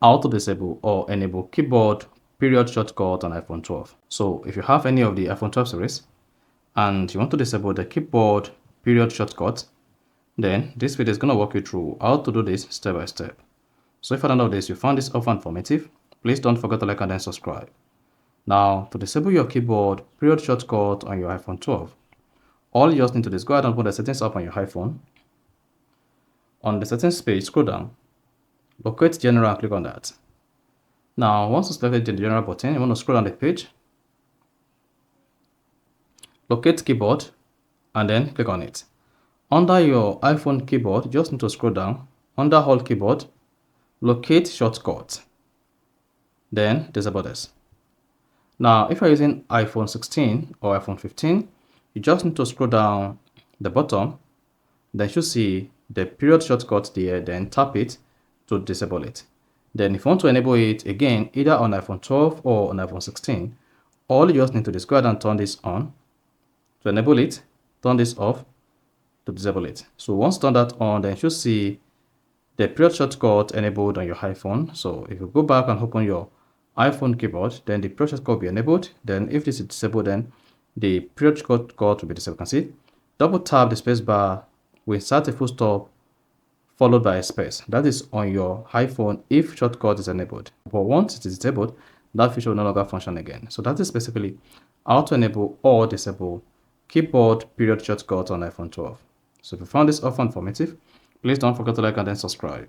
how to disable or enable keyboard period shortcut on iPhone 12. So if you have any of the iPhone 12 series and you want to disable the keyboard period shortcut, then this video is going to walk you through how to do this step by step. So if you don't know this, you found this often informative, please don't forget to like and then subscribe. Now, to disable your keyboard period shortcut on your iPhone 12, all you just need to do is go ahead and put the settings up on your iPhone. On the settings page, scroll down, locate general and click on that. Now, once you select the general button, you want to scroll down the page, locate keyboard, and then click on it. Under your iPhone keyboard, you just need to scroll down, under all keyboard, locate shortcut, then disable this. Now, if you're using iPhone 16 or iPhone 15, you just need to scroll down the bottom, then you see the period shortcut there, then tap it to disable it. Then if you want to enable it again, either on iPhone 12 or on iPhone 16, all you just need to do is go ahead and turn this on to enable it, turn this off to disable it. So once you turn that on, then you should see the period shortcut enabled on your iPhone. So if you go back and open your iPhone keyboard, then the period shortcut will be enabled. Then if this is disabled, then the period shortcut will be disabled. You can see, double tap the space bar will insert a full stop followed by a space. That is on your iPhone if shortcut is enabled. But once it is disabled, that feature will no longer function again. So that is basically how to enable or disable keyboard period shortcut on iPhone 12. So if you found this often informative, please don't forget to like and then subscribe.